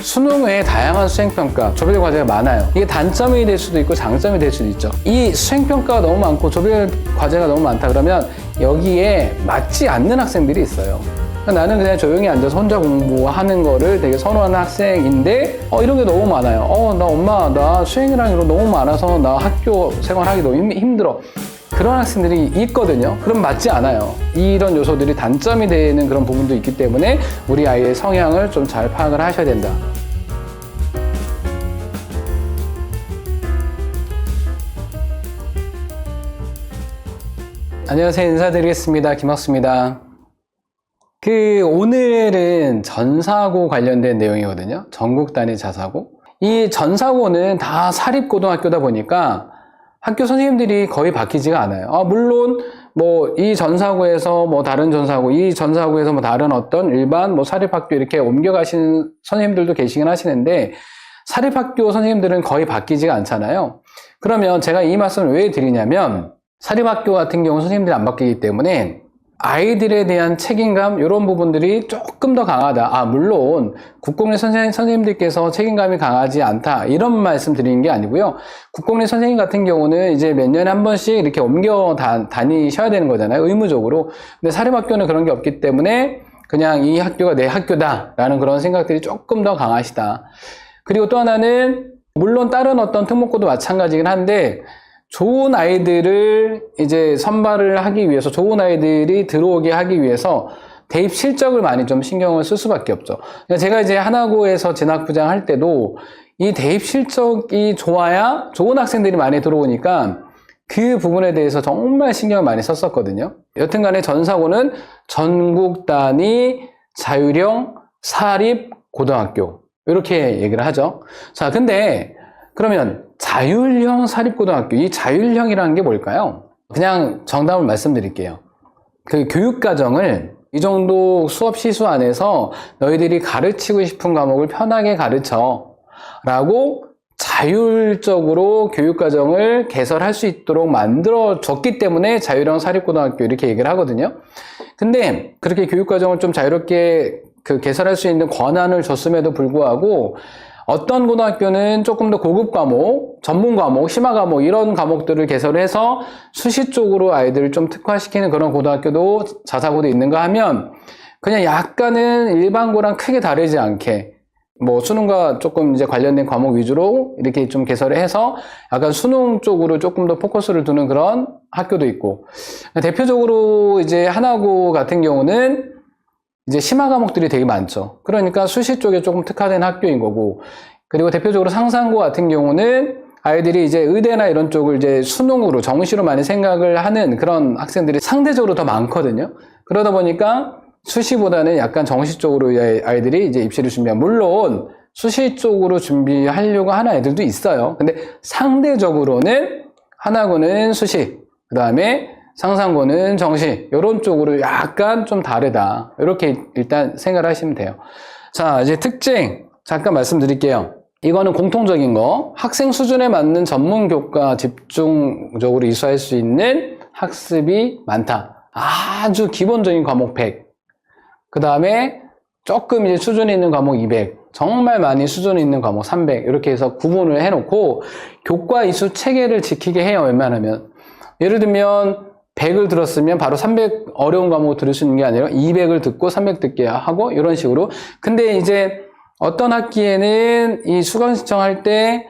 수능 외에 다양한 수행평가, 조별 과제가 많아요. 이게 단점이 될 수도 있고 장점이 될 수도 있죠. 이 수행평가가 너무 많고 조별 과제가 너무 많다 그러면 여기에 맞지 않는 학생들이 있어요. 나는 그냥 조용히 앉아서 혼자 공부하는 거를 되게 선호하는 학생인데 이런 게 너무 많아요. 나 엄마 나 수행이랑 이런 거 너무 많아서 나 학교 생활하기 너무 힘들어. 그런 학생들이 있거든요. 그럼 맞지 않아요. 이런 요소들이 단점이 되는 그런 부분도 있기 때문에 우리 아이의 성향을 좀 잘 파악을 하셔야 된다. 안녕하세요. 인사드리겠습니다. 김학수입니다. 오늘은 전사고 관련된 내용이거든요. 전국 단위 자사고. 이 전사고는 다 사립고등학교다 보니까 학교 선생님들이 거의 바뀌지가 않아요. 물론 이 전사고에서 다른 전사고, 이 전사고에서 다른 어떤 일반 사립학교 이렇게 옮겨가시는 선생님들도 계시긴 하시는데 사립학교 선생님들은 거의 바뀌지가 않잖아요. 그러면 제가 이 말씀을 왜 드리냐면 사립학교 같은 경우 선생님들이 안 바뀌기 때문에 아이들에 대한 책임감 이런 부분들이 조금 더 강하다. 물론 국공립 선생님들께서 책임감이 강하지 않다 이런 말씀 드리는 게 아니고요. 국공립 선생님 같은 경우는 이제 몇 년에 한 번씩 이렇게 옮겨 다니셔야 되는 거잖아요. 의무적으로. 근데 사립학교는 그런 게 없기 때문에 그냥 이 학교가 내 학교다 라는 그런 생각들이 조금 더 강하시다. 그리고 또 하나는 물론 다른 어떤 특목고도 마찬가지긴 한데 좋은 아이들을 이제 선발을 하기 위해서, 좋은 아이들이 들어오게 하기 위해서 대입 실적을 많이 좀 신경을 쓸 수밖에 없죠. 제가 이제 하나고에서 진학부장 할 때도 이 대입 실적이 좋아야 좋은 학생들이 많이 들어오니까 그 부분에 대해서 정말 신경을 많이 썼었거든요. 여튼간에 전사고는 전국 단위 자율형 사립고등학교 이렇게 얘기를 하죠. 자, 근데 그러면 자율형 사립고등학교, 이 자율형이라는 게 뭘까요? 그냥 정답을 말씀드릴게요. 교육과정을 이 정도 수업 시수 안에서 너희들이 가르치고 싶은 과목을 편하게 가르쳐 라고 자율적으로 교육과정을 개설할 수 있도록 만들어줬기 때문에 자율형 사립고등학교 이렇게 얘기를 하거든요. 근데 그렇게 교육과정을 좀 자유롭게 개설할 수 있는 권한을 줬음에도 불구하고 어떤 고등학교는 조금 더 고급 과목, 전문 과목, 심화 과목 이런 과목들을 개설해서 수시 쪽으로 아이들을 좀 특화시키는 그런 고등학교도 자사고도 있는가 하면 그냥 약간은 일반고랑 크게 다르지 않게 수능과 조금 이제 관련된 과목 위주로 이렇게 좀 개설을 해서 약간 수능 쪽으로 조금 더 포커스를 두는 그런 학교도 있고, 대표적으로 이제 하나고 같은 경우는 이제 심화 과목들이 되게 많죠. 그러니까 수시 쪽에 조금 특화된 학교인 거고, 그리고 대표적으로 상산고 같은 경우는 아이들이 이제 의대나 이런 쪽을 이제 수능으로 정시로 많이 생각을 하는 그런 학생들이 상대적으로 더 많거든요. 그러다 보니까 수시보다는 약간 정시 쪽으로 아이들이 이제 입시를 준비한, 물론 수시 쪽으로 준비하려고 하는 애들도 있어요. 근데 상대적으로는 하나고는 수시, 그 다음에 상산고는 정시, 이런 쪽으로 약간 좀 다르다. 이렇게 일단 생각을 하시면 돼요. 자, 이제 특징 잠깐 말씀드릴게요. 이거는 공통적인 거. 학생 수준에 맞는 전문 교과 집중적으로 이수할 수 있는 학습이 많다. 아주 기본적인 과목 100. 그 다음에 조금 이제 수준이 있는 과목 200. 정말 많이 수준이 있는 과목 300. 이렇게 해서 구분을 해놓고 교과 이수 체계를 지키게 해요. 웬만하면. 예를 들면 100을 들었으면 바로 300 어려운 과목 들을 수 있는 게 아니라 200을 듣고 300 듣게 하고 이런 식으로. 근데 이제 어떤 학기에는 이 수강 신청할 때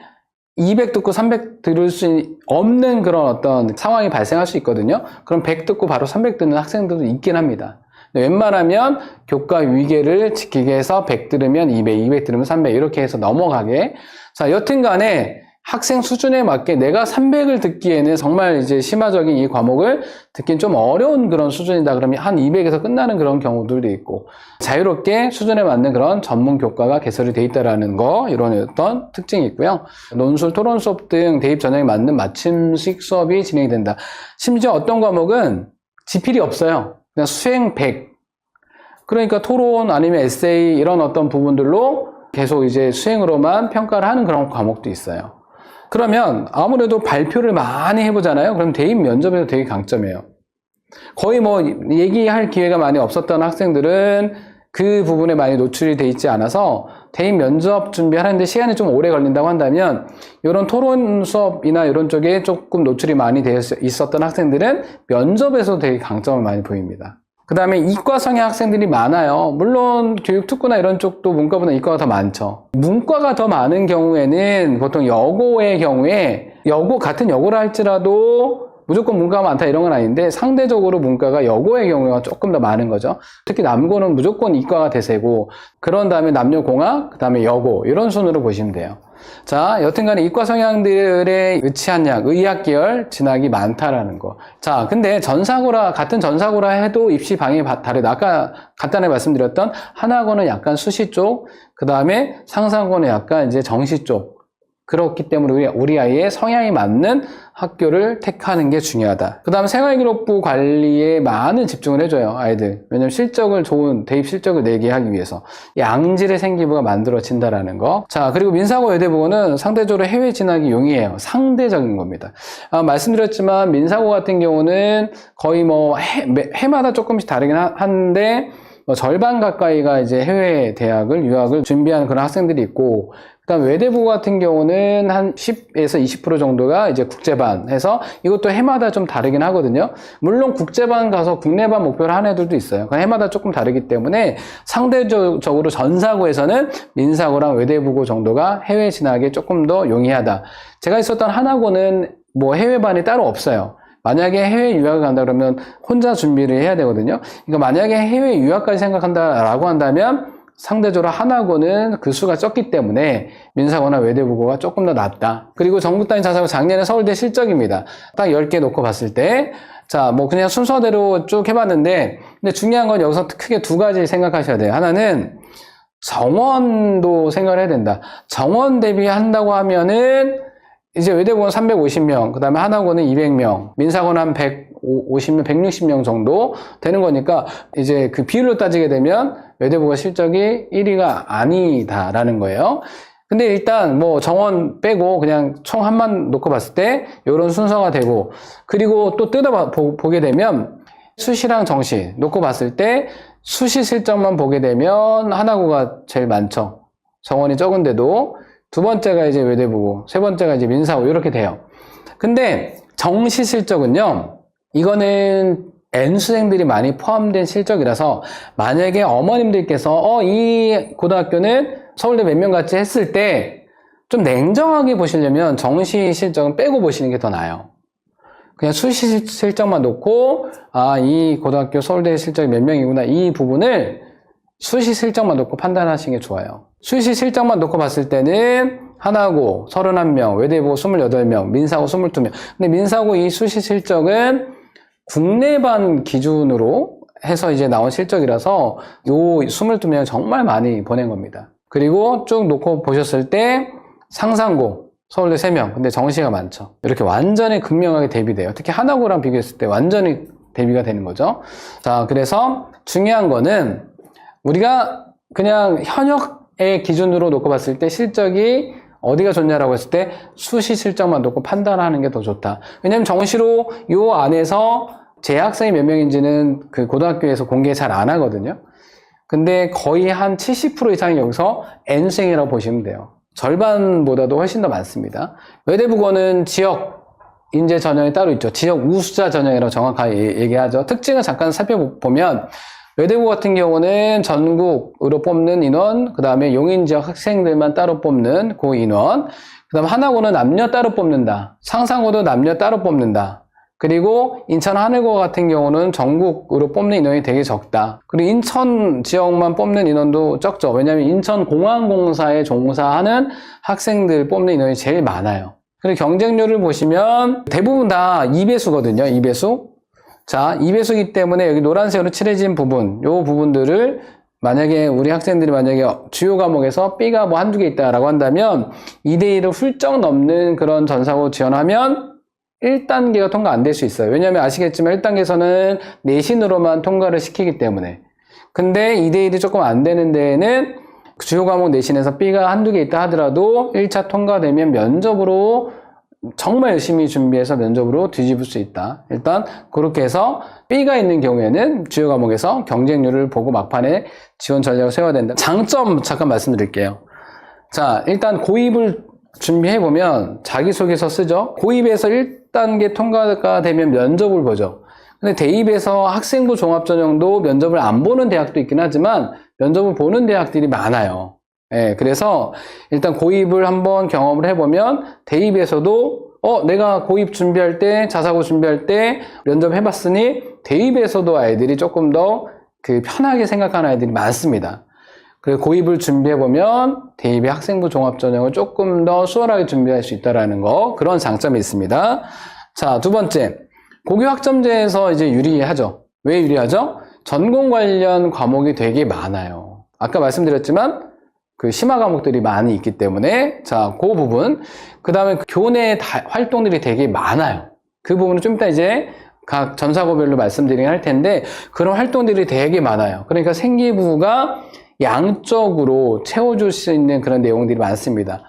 200 듣고 300 들을 수 없는 그런 어떤 상황이 발생할 수 있거든요. 그럼 100 듣고 바로 300 듣는 학생들도 있긴 합니다. 웬만하면 교과 위계를 지키게 해서 100 들으면 200, 200 들으면 300 이렇게 해서 넘어가게. 자, 여튼 간에 학생 수준에 맞게 내가 300을 듣기에는 정말 이제 심화적인 이 과목을 듣긴 좀 어려운 그런 수준이다 그러면 한 200에서 끝나는 그런 경우들도 있고, 자유롭게 수준에 맞는 그런 전문 교과가 개설이 돼 있다라는 거, 이런 어떤 특징이 있고요. 논술, 토론 수업 등 대입 전형에 맞는 맞춤식 수업이 진행이 된다. 심지어 어떤 과목은 지필이 없어요. 그냥 수행 100. 그러니까 토론 아니면 에세이 이런 어떤 부분들로 계속 이제 수행으로만 평가를 하는 그런 과목도 있어요. 그러면 아무래도 발표를 많이 해보잖아요. 그럼 대입 면접에도 되게 강점이에요. 거의 얘기할 기회가 많이 없었던 학생들은 그 부분에 많이 노출이 돼 있지 않아서 대입 면접 준비하는데 시간이 좀 오래 걸린다고 한다면 이런 토론 수업이나 이런 쪽에 조금 노출이 많이 되어 있었던 학생들은 면접에서 되게 강점을 많이 보입니다. 그 다음에 이과 성향 학생들이 많아요. 물론 교육특구나 이런 쪽도 문과보다 이과가 더 많죠. 문과가 더 많은 경우에는 보통 여고의 경우에 같은 여고를 할지라도 무조건 문과가 많다 이런 건 아닌데 상대적으로 문과가 여고의 경우가 조금 더 많은 거죠. 특히 남고는 무조건 이과가 대세고 그런 다음에 남녀공학, 그 다음에 여고 이런 순으로 보시면 돼요. 자, 여튼간에 이과 성향들의 의치한 양, 의학 계열 진학이 많다라는 거. 자, 근데 같은 전사고라 해도 입시 방향이 다르다. 아까 간단히 말씀드렸던 하나고는 약간 수시 쪽, 그 다음에 상사고는 약간 이제 정시 쪽. 그렇기 때문에 우리 아이의 성향이 맞는 학교를 택하는 게 중요하다. 그 다음 생활기록부 관리에 많은 집중을 해줘요, 아이들. 왜냐면 좋은 대입 실적을 내게 하기 위해서. 양질의 생기부가 만들어진다라는 거. 자, 그리고 민사고 여대부고는 상대적으로 해외 진학이 용이해요. 상대적인 겁니다. 말씀드렸지만 민사고 같은 경우는 거의 해마다 조금씩 다르긴 한데, 절반 가까이가 이제 해외 대학을, 유학을 준비하는 그런 학생들이 있고, 그다음 외대부 같은 경우는 한 10에서 20% 정도가 이제 국제반 해서 이것도 해마다 좀 다르긴 하거든요. 물론 국제반 가서 국내반 목표를 하는 애들도 있어요. 해마다 조금 다르기 때문에 상대적으로 전사고에서는 민사고랑 외대부고 정도가 해외 진학에 조금 더 용이하다. 제가 있었던 하나고는 해외반이 따로 없어요. 만약에 해외 유학을 간다 그러면 혼자 준비를 해야 되거든요. 그러니까 만약에 해외 유학까지 생각한다라고 한다면 상대적으로 하나고는 그 수가 적기 때문에 민사고나 외대부고가 조금 더 낫다. 그리고 전국 단위 자사고 작년에 서울대 실적입니다. 딱 10개 놓고 봤을 때 자, 그냥 순서대로 쭉 해봤는데 근데 중요한 건 여기서 크게 두 가지 생각하셔야 돼요. 하나는 정원도 생각을 해야 된다. 정원 대비한다고 하면은 이제 외대부고는 350명, 그 다음에 하나고는 200명, 민사고는 한 150명, 160명 정도 되는 거니까 이제 그 비율로 따지게 되면 외대부고 실적이 1위가 아니다라는 거예요. 근데 일단 정원 빼고 그냥 총 한만 놓고 봤을 때 이런 순서가 되고 그리고 또 보게 되면 수시랑 정시 놓고 봤을 때 수시 실적만 보게 되면 하나고가 제일 많죠. 정원이 적은데도 두 번째가 이제 외대부고, 세 번째가 이제 민사고, 이렇게 돼요. 근데 정시 실적은요, 이거는 N수생들이 많이 포함된 실적이라서, 만약에 어머님들께서, 이 고등학교는 서울대 몇 명 같이 했을 때, 좀 냉정하게 보시려면 정시 실적은 빼고 보시는 게 더 나아요. 그냥 수시 실적만 놓고, 이 고등학교 서울대 실적이 몇 명이구나, 이 부분을 수시 실적만 놓고 판단하시는 게 좋아요. 수시 실적만 놓고 봤을 때는 하나고 31명, 외대부 28명, 민사고 22명. 근데 민사고 이 수시 실적은 국내반 기준으로 해서 이제 나온 실적이라서 요 22명 정말 많이 보낸 겁니다. 그리고 쭉 놓고 보셨을 때 상상고 서울대 3명, 근데 정시가 많죠. 이렇게 완전히 극명하게 대비돼요. 특히 하나고랑 비교했을 때 완전히 대비가 되는 거죠. 자, 그래서 중요한 거는 우리가 그냥 현역의 기준으로 놓고 봤을 때 실적이 어디가 좋냐라고 했을 때 수시 실적만 놓고 판단하는 게 더 좋다. 왜냐면 정시로 요 안에서 재학생이 몇 명인지는 그 고등학교에서 공개 잘 안 하거든요. 근데 거의 한 70% 이상이 여기서 N수생이라고 보시면 돼요. 절반보다도 훨씬 더 많습니다. 외대부고는 지역 인재 전형이 따로 있죠. 지역 우수자 전형이라고 정확하게 얘기하죠. 특징을 잠깐 살펴보면 외대부 같은 경우는 전국으로 뽑는 인원, 그 다음에 용인 지역 학생들만 따로 뽑는 그 인원, 그 다음 하나고는 남녀 따로 뽑는다. 상상고도 남녀 따로 뽑는다. 그리고 인천 하늘고 같은 경우는 전국으로 뽑는 인원이 되게 적다. 그리고 인천 지역만 뽑는 인원도 적죠. 왜냐하면 인천공항공사에 종사하는 학생들 뽑는 인원이 제일 많아요. 그리고 경쟁률을 보시면 대부분 다 2배수거든요. 2배수. 자, 2배수이기 때문에 여기 노란색으로 칠해진 부분, 요 부분들을 만약에 우리 학생들이 만약에 주요 과목에서 B가 한두 개 있다라고 한다면 2대1을 훌쩍 넘는 그런 전사고 지원하면 1단계가 통과 안 될 수 있어요. 왜냐하면 아시겠지만 1단계에서는 내신으로만 통과를 시키기 때문에. 근데 2대1이 조금 안 되는 데에는 주요 과목 내신에서 B가 한두 개 있다 하더라도 1차 통과되면 면접으로 정말 열심히 준비해서 면접으로 뒤집을 수 있다. 일단 그렇게 해서 B가 있는 경우에는 주요 과목에서 경쟁률을 보고 막판에 지원 전략을 세워야 된다. 장점 잠깐 말씀드릴게요. 자, 일단 고입을 준비해보면 자기소개서 쓰죠. 고입에서 1단계 통과가 되면 면접을 보죠. 근데 대입에서 학생부 종합전형도 면접을 안 보는 대학도 있긴 하지만 면접을 보는 대학들이 많아요. 예, 그래서 일단 고입을 한번 경험을 해보면 대입에서도 내가 고입 준비할 때, 자사고 준비할 때 면접 해봤으니 대입에서도 아이들이 조금 더 편하게 생각하는 아이들이 많습니다. 그래서 고입을 준비해보면 대입의 학생부 종합전형을 조금 더 수월하게 준비할 수 있다는 거, 그런 장점이 있습니다. 자, 두 번째. 고교 학점제에서 이제 유리하죠. 왜 유리하죠? 전공 관련 과목이 되게 많아요. 아까 말씀드렸지만 그 심화 과목들이 많이 있기 때문에 자, 그 부분. 그 다음에 교내 활동들이 되게 많아요. 그 부분은 좀 이따 이제 각 전사고별로 말씀드리긴 할 텐데 그런 활동들이 되게 많아요. 그러니까 생기부가 양적으로 채워줄 수 있는 그런 내용들이 많습니다.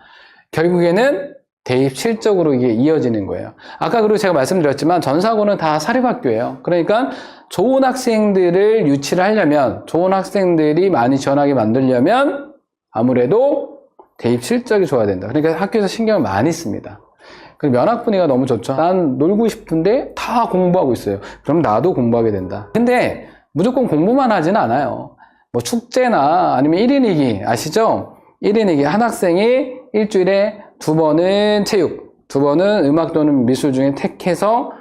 결국에는 대입 실적으로 이게 이어지는 거예요. 아까 그리고 제가 말씀드렸지만 전사고는 다 사립학교예요. 그러니까 좋은 학생들을 유치를 하려면, 좋은 학생들이 많이 지원하게 만들려면 아무래도 대입 실적이 좋아야 된다. 그러니까 학교에서 신경을 많이 씁니다. 그리고 면학 분위기가 너무 좋죠. 난 놀고 싶은데 다 공부하고 있어요. 그럼 나도 공부하게 된다. 근데 무조건 공부만 하지는 않아요. 뭐 축제나 아니면 1인 2기 아시죠? 1인 2기 한 학생이 일주일에 2번은 체육, 2번은 음악 또는 미술 중에 택해서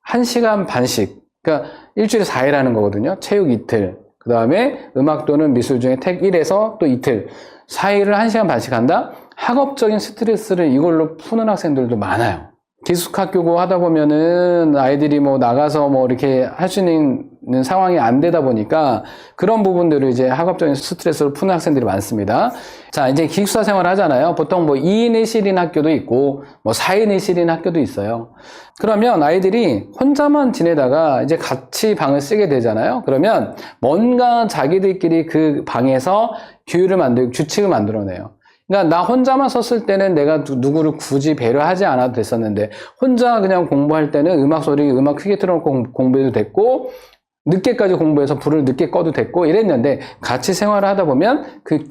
1시간 반씩, 그러니까 일주일에 4일 하는 거거든요. 체육 이틀, 그 다음에 음악 또는 미술 중에 택 1에서 또 이틀, 4일을 1시간 반씩 한다? 학업적인 스트레스를 이걸로 푸는 학생들도 많아요. 기숙학교고 하다 보면은 아이들이 뭐 나가서 뭐 이렇게 할 수 있는 상황이 안 되다 보니까 그런 부분들을 이제 학업적인 스트레스를 푸는 학생들이 많습니다. 자, 이제 기숙사 생활을 하잖아요. 보통 뭐 2인 1실인 학교도 있고 뭐 4인 1실인 학교도 있어요. 그러면 아이들이 혼자만 지내다가 이제 같이 방을 쓰게 되잖아요. 그러면 뭔가 자기들끼리 그 방에서 규율을 만들고 규칙을 만들어내요. 그러니까 나 혼자만 썼을 때는 내가 누구를 굳이 배려하지 않아도 됐었는데 혼자 그냥 공부할 때는 음악 소리, 음악 크게 틀어놓고 공부해도 됐고 늦게까지 공부해서 불을 늦게 꺼도 됐고 이랬는데 같이 생활을 하다 보면 그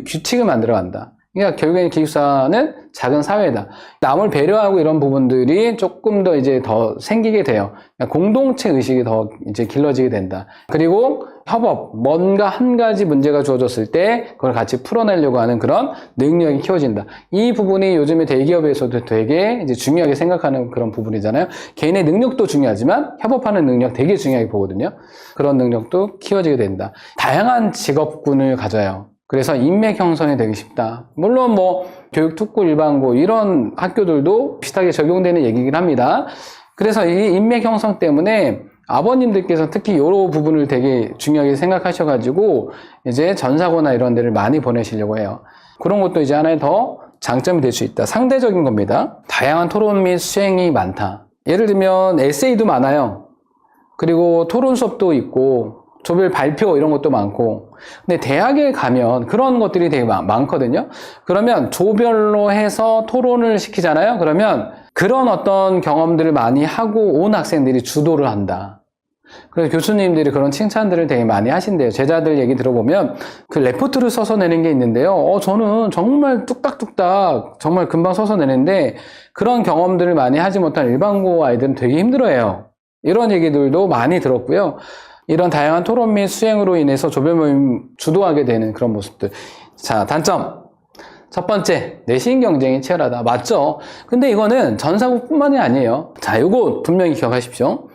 규칙을 만들어 간다. 그러니까 결국에는 기숙사는 작은 사회다. 남을 배려하고 이런 부분들이 조금 더 이제 더 생기게 돼요. 그러니까 공동체 의식이 더 이제 길러지게 된다. 그리고 협업, 뭔가 한 가지 문제가 주어졌을 때 그걸 같이 풀어내려고 하는 그런 능력이 키워진다. 이 부분이 요즘에 대기업에서도 되게 이제 중요하게 생각하는 그런 부분이잖아요. 개인의 능력도 중요하지만 협업하는 능력 되게 중요하게 보거든요. 그런 능력도 키워지게 된다. 다양한 직업군을 가져요. 그래서 인맥 형성이 되게 쉽다. 물론 뭐 교육특구 일반고 이런 학교들도 비슷하게 적용되는 얘기긴 합니다. 그래서 이 인맥 형성 때문에 아버님들께서 특히 이런 부분을 되게 중요하게 생각하셔가지고 이제 전사고나 이런 데를 많이 보내시려고 해요. 그런 것도 이제 하나의 더 장점이 될 수 있다. 상대적인 겁니다. 다양한 토론 및 수행이 많다. 예를 들면 에세이도 많아요. 그리고 토론 수업도 있고 조별 발표 이런 것도 많고. 근데 대학에 가면 그런 것들이 되게 많거든요. 그러면 조별로 해서 토론을 시키잖아요. 그러면 그런 어떤 경험들을 많이 하고 온 학생들이 주도를 한다. 그래서 교수님들이 그런 칭찬들을 되게 많이 하신대요. 제자들 얘기 들어보면 그 레포트를 써서 내는 게 있는데요. 저는 정말 뚝딱뚝딱 정말 금방 써서 내는데 그런 경험들을 많이 하지 못한 일반고 아이들은 되게 힘들어해요. 이런 얘기들도 많이 들었고요. 이런 다양한 토론 및 수행으로 인해서 조별 모임 주도하게 되는 그런 모습들. 자, 단점. 첫 번째, 내신 경쟁이 치열하다. 맞죠? 근데 이거는 전사고뿐만이 아니에요. 자, 요거 분명히 기억하십시오.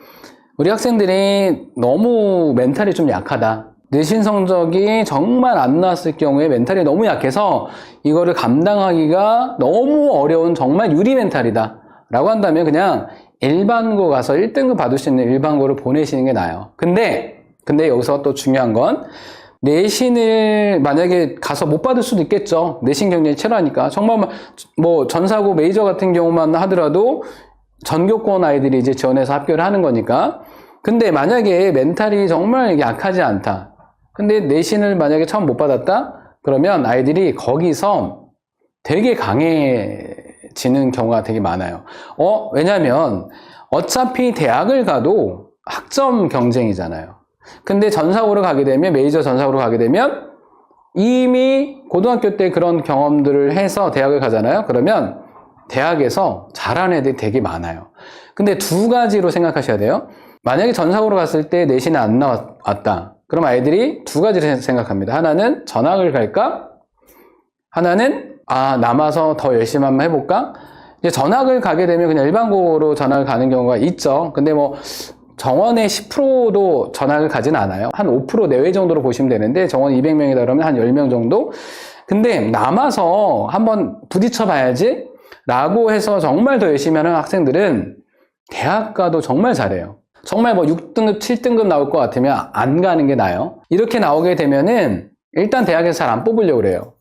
우리 학생들이 너무 멘탈이 좀 약하다. 내신 성적이 정말 안 나왔을 경우에 멘탈이 너무 약해서 이거를 감당하기가 너무 어려운 정말 유리 멘탈이다. 라고 한다면 그냥 일반고 가서 1등급 받을 수 있는 일반고를 보내시는 게 나아요. 근데 여기서 또 중요한 건 내신을 만약에 가서 못 받을 수도 있겠죠. 내신 경쟁이 치열하니까. 정말 뭐 전사고 메이저 같은 경우만 하더라도 전교권 아이들이 이제 지원해서 합격을 하는 거니까. 근데 만약에 멘탈이 정말 약하지 않다. 근데 내신을 만약에 처음 못 받았다? 그러면 아이들이 거기서 되게 강해질 지는 경우가 되게 많아요. 왜냐면 어차피 대학을 가도 학점 경쟁이잖아요. 근데 전사고를 가게 되면, 메이저 전사고로 가게 되면 이미 고등학교 때 그런 경험들을 해서 대학을 가잖아요. 그러면 대학에서 잘하는 애들이 되게 많아요. 근데 두 가지로 생각하셔야 돼요. 만약에 전사고로 갔을 때 내신이 안 나왔다. 그럼 아이들이 두 가지를 생각합니다. 하나는 전학을 갈까? 하나는 남아서 더 열심히 한번 해볼까? 이제 전학을 가게 되면 그냥 일반고로 전학을 가는 경우가 있죠. 근데 뭐 정원의 10%도 전학을 가진 않아요. 한 5% 내외 정도로 보시면 되는데, 정원 200명이다 그러면 한 10명 정도? 근데 남아서 한번 부딪혀 봐야지 라고 해서 정말 더 열심히 하는 학생들은 대학 가도 정말 잘해요. 정말 뭐 6등급, 7등급 나올 것 같으면 안 가는 게 나아요. 이렇게 나오게 되면은 일단 대학에서 잘 안 뽑으려고 그래요.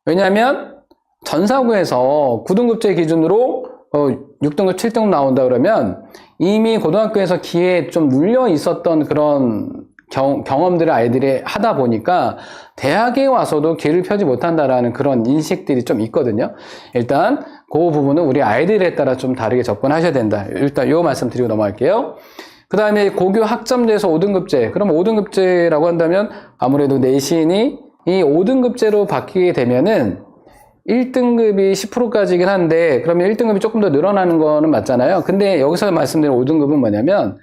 왜냐하면 전사고에서 9등급제 기준으로 6등급, 7등급 나온다 그러면 이미 고등학교에서 기회에 좀 눌려 있었던 그런 경험들을 아이들이 하다 보니까 대학에 와서도 길을 펴지 못한다라는 그런 인식들이 좀 있거든요. 일단 그 부분은 우리 아이들에 따라 좀 다르게 접근하셔야 된다. 일단 이 말씀 드리고 넘어갈게요. 그 다음에 고교 학점제에서 5등급제. 그럼 5등급제라고 한다면 아무래도 내신이 이 5등급제로 바뀌게 되면은 1등급이 10%까지긴 한데, 그러면 1등급이 조금 더 늘어나는 거는 맞잖아요. 근데 여기서 말씀드린 5등급은 뭐냐면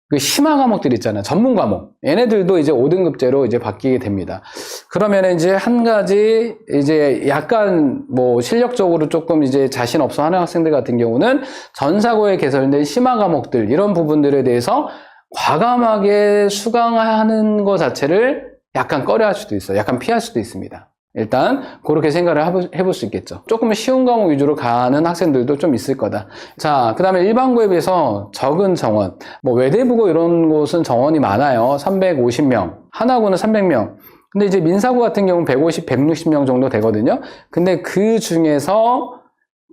그 심화 과목들 있잖아요. 전문 과목. 얘네들도 이제 5등급제로 이제 바뀌게 됩니다. 그러면 이제 한 가지 이제 약간 뭐 실력적으로 조금 이제 자신 없어 하는 학생들 같은 경우는 전사고에 개설된 심화 과목들, 이런 부분들에 대해서 과감하게 수강하는 것 자체를 약간 꺼려할 수도 있어요. 약간 피할 수도 있습니다. 일단 그렇게 생각을 해볼 수 있겠죠. 조금 쉬운 과목 위주로 가는 학생들도 좀 있을 거다. 자, 그 다음에 일반고에 비해서 적은 정원, 뭐 외대부고 이런 곳은 정원이 많아요. 350명, 하나고는 300명. 근데 이제 민사고 같은 경우는 150, 160명 정도 되거든요. 근데 그 중에서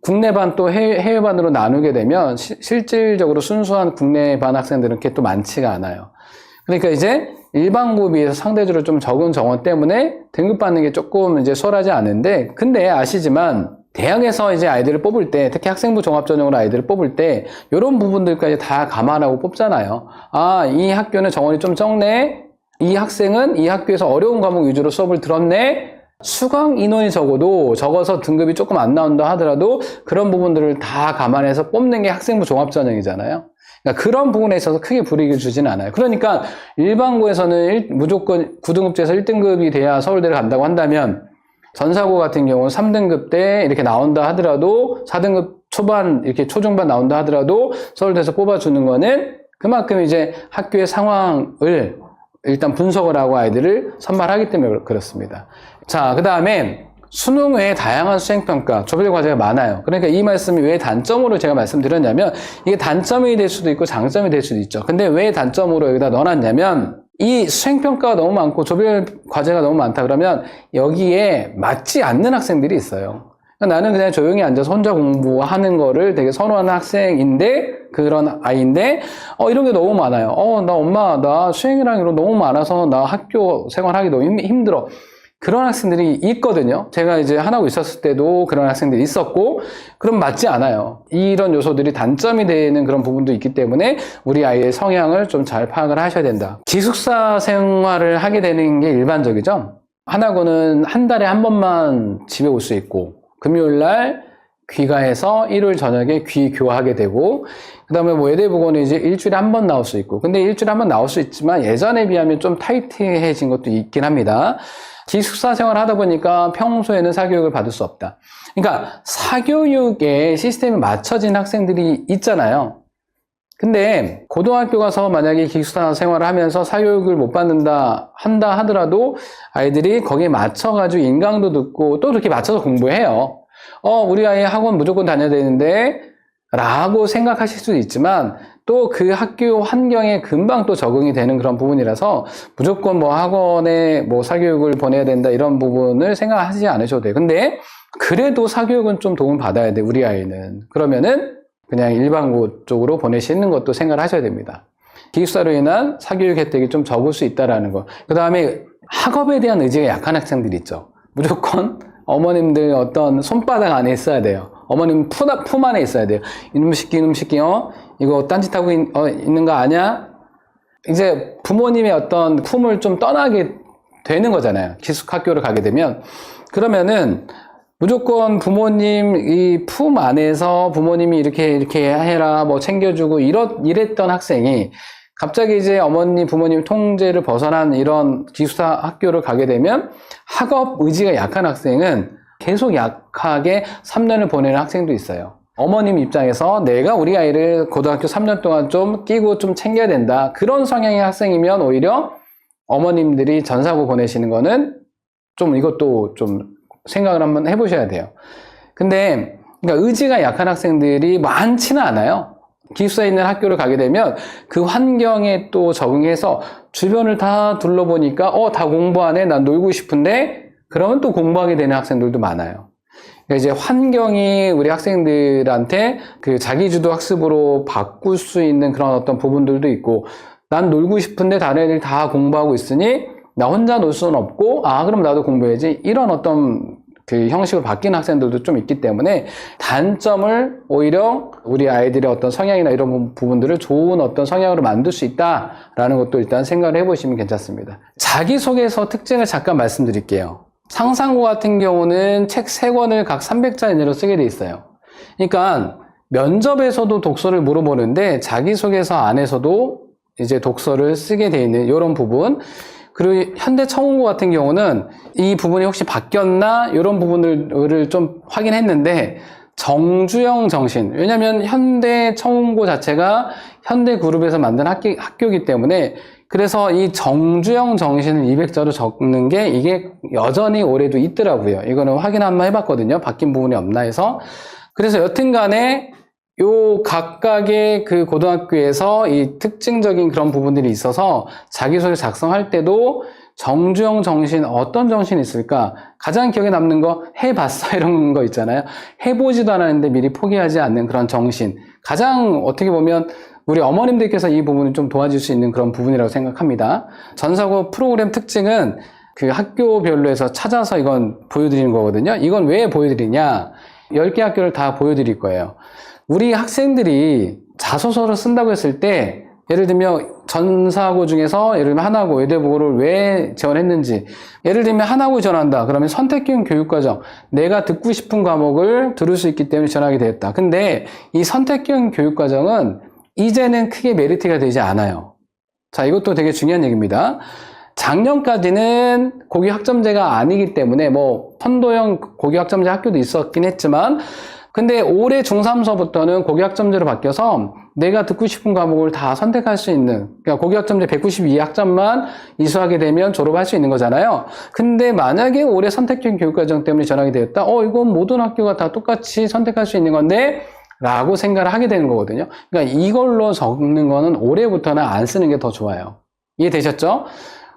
국내반 또 해외반으로 나누게 되면 실질적으로 순수한 국내반 학생들은 그렇게 또 많지가 않아요. 그러니까 이제 일반고에 비해서 상대적으로 좀 적은 정원 때문에 등급받는 게 조금 이제 수월하지 않은데, 근데 아시지만 대학에서 이제 아이들을 뽑을 때, 특히 학생부 종합전형으로 아이들을 뽑을 때 이런 부분들까지 다 감안하고 뽑잖아요. 이 학교는 정원이 좀 적네. 이 학생은 이 학교에서 어려운 과목 위주로 수업을 들었네. 수강 인원이 적어서 등급이 조금 안 나온다 하더라도 그런 부분들을 다 감안해서 뽑는 게 학생부 종합전형이잖아요. 그러니까 그런 부분에 있어서 크게 불이익을 주지는 않아요. 그러니까 일반고에서는 무조건 9등급제에서 1등급이 돼야 서울대를 간다고 한다면, 전사고 같은 경우는 3등급 때 이렇게 나온다 하더라도, 4등급 초반, 이렇게 초중반 나온다 하더라도 서울대에서 뽑아주는 거는 그만큼 이제 학교의 상황을 일단 분석을 하고 아이들을 선발하기 때문에 그렇습니다. 자, 그 다음에 수능 외에 다양한 수행평가, 조별 과제가 많아요. 그러니까 이 말씀이 왜 단점으로 제가 말씀드렸냐면, 이게 단점이 될 수도 있고 장점이 될 수도 있죠. 근데 왜 단점으로 여기다 넣어놨냐면, 이 수행평가가 너무 많고 조별 과제가 너무 많다 그러면 여기에 맞지 않는 학생들이 있어요. 그러니까 나는 그냥 조용히 앉아서 혼자 공부하는 거를 되게 선호하는 학생인데, 그런 아이인데, 이런 게 너무 많아요. 나 수행이랑 이런 거 너무 많아서 나 학교 생활하기 너무 힘들어. 그런 학생들이 있거든요. 제가 이제 하나고 있었을 때도 그런 학생들이 있었고, 그럼 맞지 않아요. 이런 요소들이 단점이 되는 그런 부분도 있기 때문에 우리 아이의 성향을 좀 잘 파악을 하셔야 된다. 기숙사 생활을 하게 되는 게 일반적이죠. 하나고는 한 달에 한 번만 집에 올 수 있고, 금요일 날 귀가해서 일요일 저녁에 귀교하게 되고, 그 다음에 뭐 외대부고는 이제 일주일에 한 번 나올 수 있고, 근데 일주일에 한 번 나올 수 있지만 예전에 비하면 좀 타이트해진 것도 있긴 합니다. 기숙사 생활을 하다 보니까 평소에는 사교육을 받을 수 없다. 그러니까 사교육의 시스템이 맞춰진 학생들이 있잖아요. 근데 고등학교 가서 만약에 기숙사 생활을 하면서 사교육을 못 받는다 한다 하더라도 아이들이 거기에 맞춰가지고 인강도 듣고 또 그렇게 맞춰서 공부해요. 우리 아이 학원 무조건 다녀야 되는데 라고 생각하실 수도 있지만, 또 그 학교 환경에 금방 또 적응이 되는 그런 부분이라서 무조건 뭐 학원에 뭐 사교육을 보내야 된다 이런 부분을 생각하지 않으셔도 돼요. 근데 그래도 사교육은 좀 도움 받아야 돼, 우리 아이는. 그러면은 그냥 일반고 쪽으로 보내시는 것도 생각을 하셔야 됩니다. 기숙사로 인한 사교육 혜택이 좀 적을 수 있다라는 거. 그 다음에 학업에 대한 의지가 약한 학생들이 있죠. 무조건 어머님들 어떤 손바닥 안에 있어야 돼요. 어머님 품 안에 있어야 돼요. 이놈 새끼, 이거 딴짓하고 있는 거 아냐? 이제 부모님의 어떤 품을 좀 떠나게 되는 거잖아요. 기숙학교를 가게 되면. 그러면은 무조건 부모님 이 품 안에서 부모님이 이렇게 해라, 뭐 챙겨주고 이랬던 학생이 갑자기 이제 어머니, 부모님 통제를 벗어난 이런 기숙사 학교를 가게 되면 학업 의지가 약한 학생은 계속 약하게 3년을 보내는 학생도 있어요. 어머님 입장에서 내가 우리 아이를 고등학교 3년 동안 좀 끼고 좀 챙겨야 된다. 그런 성향의 학생이면 오히려 어머님들이 전사고 보내시는 거는 좀 이것도 좀 생각을 한번 해보셔야 돼요. 근데 그러니까 의지가 약한 학생들이 많지는 않아요. 기숙사에 있는 학교를 가게 되면 그 환경에 또 적응해서 주변을 다 둘러보니까 다 공부하네, 난 놀고 싶은데 그러면 또 공부하게 되는 학생들도 많아요. 그러니까 이제 환경이 우리 학생들한테 그 자기주도 학습으로 바꿀 수 있는 그런 어떤 부분들도 있고, 난 놀고 싶은데 다른 애들이 다 공부하고 있으니 나 혼자 놀 수는 없고, 그럼 나도 공부해야지, 이런 어떤 그 형식으로 바뀌는 학생들도 좀 있기 때문에 단점을 오히려 우리 아이들의 어떤 성향이나 이런 부분들을 좋은 어떤 성향으로 만들 수 있다라는 것도 일단 생각을 해보시면 괜찮습니다. 자기소개서 특징을 잠깐 말씀드릴게요. 상상고 같은 경우는 책 3권을 각 300자 이내로 쓰게 돼 있어요. 그러니까 면접에서도 독서를 물어보는데 자기소개서 안에서도 이제 독서를 쓰게 돼 있는 이런 부분. 그리고 현대청운고 같은 경우는 이 부분이 혹시 바뀌었나 이런 부분을 좀 확인했는데, 정주영 정신, 왜냐하면 현대청운고 자체가 현대그룹에서 만든 학교이기 때문에, 그래서 이 정주영 정신을 200자로 적는 게 이게 여전히 올해도 있더라고요. 이거는 확인 한번 해봤거든요. 바뀐 부분이 없나 해서. 그래서 여튼간에 요 각각의 그 고등학교에서 이 특징적인 그런 부분들이 있어서 자기소개 작성할 때도 정주영 정신, 어떤 정신이 있을까? 가장 기억에 남는 거 해봤어 이런 거 있잖아요. 해보지도 않았는데 미리 포기하지 않는 그런 정신. 가장 어떻게 보면 우리 어머님들께서 이 부분을 좀 도와줄 수 있는 그런 부분이라고 생각합니다. 전사고 프로그램 특징은 그 학교별로 해서 찾아서 이건 보여드리는 거거든요. 이건 왜 보여드리냐? 10개 학교를 다 보여드릴 거예요. 우리 학생들이 자소서를 쓴다고 했을 때, 예를 들면 전사고 중에서 예를 들면 하나고 외대부고를 왜 지원했는지, 예를 들면 하나고 지원한다 그러면 선택형 교육과정, 내가 듣고 싶은 과목을 들을 수 있기 때문에 지원하게 되었다. 근데 이 선택형 교육과정은 이제는 크게 메리트가 되지 않아요. 자, 이것도 되게 중요한 얘기입니다. 작년까지는 고교 학점제가 아니기 때문에 뭐 선도형 고교 학점제 학교도 있었긴 했지만, 근데 올해 중3서부터는 고교 학점제로 바뀌어서 내가 듣고 싶은 과목을 다 선택할 수 있는, 그러니까 고교 학점제 192학점만 이수하게 되면 졸업할 수 있는 거잖아요. 근데 만약에 올해 선택형 교육과정 때문에 전학이 되었다? 이건 모든 학교가 다 똑같이 선택할 수 있는 건데? 라고 생각을 하게 되는 거거든요. 그러니까 이걸로 적는 거는 올해부터는 안 쓰는 게 더 좋아요. 이해되셨죠?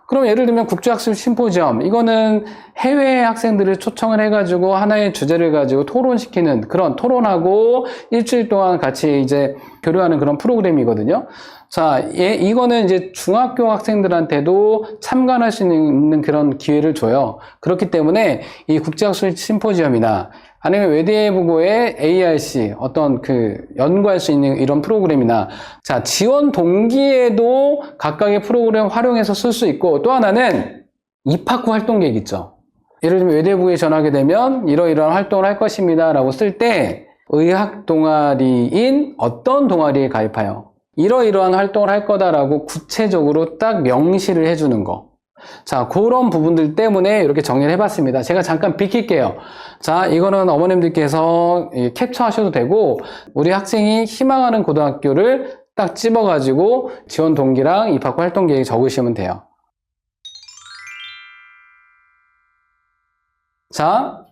그럼 예를 들면 국제학습 심포지엄, 이거는 해외 학생들을 초청을 해가지고 하나의 주제를 가지고 토론시키는 그런, 토론하고 일주일 동안 같이 이제 교류하는 그런 프로그램이거든요. 자, 이거는 이제 중학교 학생들한테도 참관할 수 있는 그런 기회를 줘요. 그렇기 때문에 이 국제학술 심포지엄이나 아니면 외대부고의 ARC 어떤 그 연구할 수 있는 이런 프로그램이나, 자, 지원 동기에도 각각의 프로그램 활용해서 쓸 수 있고, 또 하나는 입학 후 활동 계획 있죠. 예를 들면 외대부고에 전하게 되면 이러이러한 활동을 할 것입니다 라고 쓸 때 의학 동아리인 어떤 동아리에 가입하여 이러이러한 활동을 할 거다라고 구체적으로 딱 명시를 해주는 거. 자, 그런 부분들 때문에 이렇게 정리를 해봤습니다. 제가 잠깐 비킬게요. 자, 이거는 어머님들께서 캡처하셔도 되고, 우리 학생이 희망하는 고등학교를 딱 집어가지고 지원 동기랑 입학 후 활동 계획 적으시면 돼요. 자,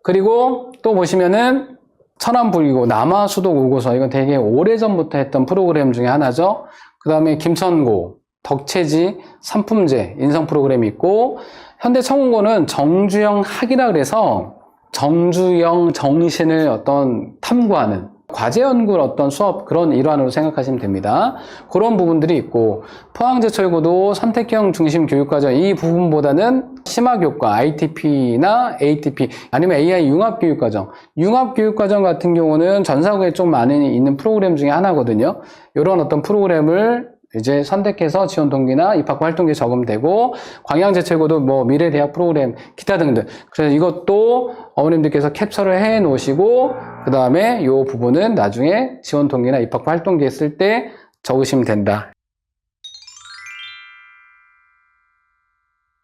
그리고 또 보시면은 천안불기고 남아수독 우고서, 이건 되게 오래전부터 했던 프로그램 중에 하나죠. 그 다음에 김천고, 덕채지, 삼품제, 인성 프로그램이 있고, 현대청운고는 정주영 학이라 그래서 정주영 정신을 어떤 탐구하는 과제 연구 어떤 수업 그런 일환으로 생각하시면 됩니다. 그런 부분들이 있고, 포항제철고도 선택형 중심 교육과정 이 부분보다는 심화교과, ITP나 ATP 아니면 AI 융합교육과정, 융합교육과정 같은 경우는 전사고에 좀 많이 있는 프로그램 중에 하나거든요. 이런 어떤 프로그램을 이제 선택해서 지원 동기나 입학과 활동기에 적용되고, 광양제철고도 뭐 미래대학 프로그램 기타 등등. 그래서 이것도 어머님들께서 캡처를 해 놓으시고, 그 다음에 이 부분은 나중에 지원 동기나 입학과 활동기에 쓸 때 적으시면 된다.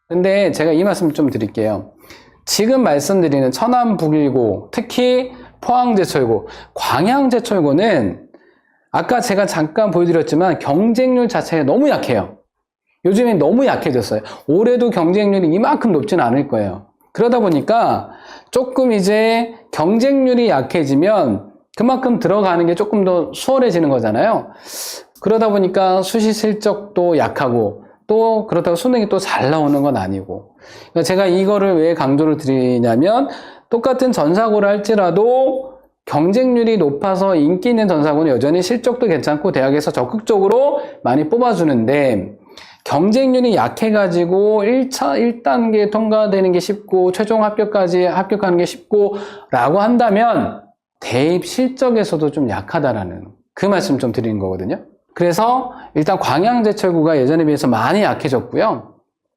근데 제가 이 말씀 좀 드릴게요. 지금 말씀드리는 천안 북일고, 특히 포항제철고, 광양제철고는 아까 제가 잠깐 보여드렸지만 경쟁률 자체가 너무 약해요. 요즘엔 너무 약해졌어요. 올해도 경쟁률이 이만큼 높지는 않을 거예요. 그러다 보니까 조금 이제 경쟁률이 약해지면 그만큼 들어가는 게 조금 더 수월해지는 거잖아요. 그러다 보니까 수시 실적도 약하고, 또 그렇다고 수능이 또 잘 나오는 건 아니고. 그러니까 제가 이거를 왜 강조를 드리냐면, 똑같은 전사고를 할지라도 경쟁률이 높아서 인기 있는 전사고는 여전히 실적도 괜찮고 대학에서 적극적으로 많이 뽑아주는데, 경쟁률이 약해가지고 1단계 통과되는 게 쉽고 최종 합격까지 합격하는 게 쉽고 라고 한다면 대입 실적에서도 좀 약하다라는 그 말씀 좀 드리는 거거든요. 그래서 일단 광양제철고가 예전에 비해서 많이 약해졌고요.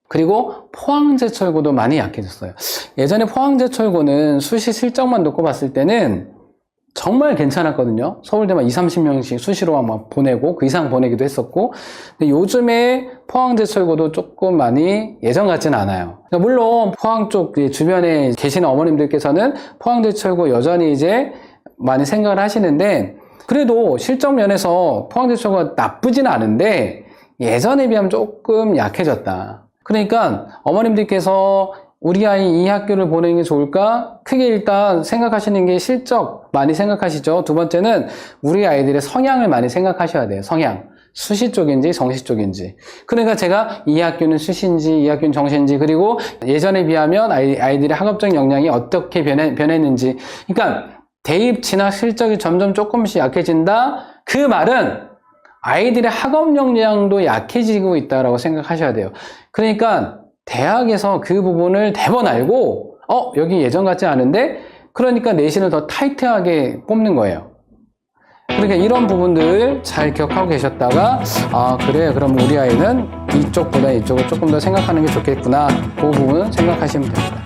그리고 포항제철고도 많이 약해졌어요. 예전에 포항제철고는 수시 실적만 놓고 봤을 때는 정말 괜찮았거든요. 서울대만 20-30명씩 수시로 막 보내고 그 이상 보내기도 했었고, 근데 요즘에 포항제철고도 조금 많이 예전 같지는 않아요. 그러니까 물론 포항 쪽 주변에 계시는 어머님들께서는 포항제철고 여전히 이제 많이 생각을 하시는데, 그래도 실적 면에서 포항제철고가 나쁘지는 않은데 예전에 비하면 조금 약해졌다. 그러니까 어머님들께서 우리 아이 이 학교를 보내는 게 좋을까? 크게 일단 생각하시는 게 실적 많이 생각하시죠. 두 번째는 우리 아이들의 성향을 많이 생각하셔야 돼요. 성향. 수시 쪽인지 정시 쪽인지. 그러니까 제가 이 학교는 수시인지 이 학교는 정시인지, 그리고 예전에 비하면 아이들의 학업적 역량이 어떻게 변했는지. 그러니까 대입 진학 실적이 점점 조금씩 약해진다. 그 말은 아이들의 학업 역량도 약해지고 있다고 생각하셔야 돼요. 그러니까 대학에서 그 부분을 대번 알고 여기 예전 같지 않은데, 그러니까 내신을 더 타이트하게 뽑는 거예요. 그러니까 이런 부분들 잘 기억하고 계셨다가 그래 그럼 우리 아이는 이쪽보다 이쪽을 조금 더 생각하는 게 좋겠구나, 그 부분 생각하시면 됩니다.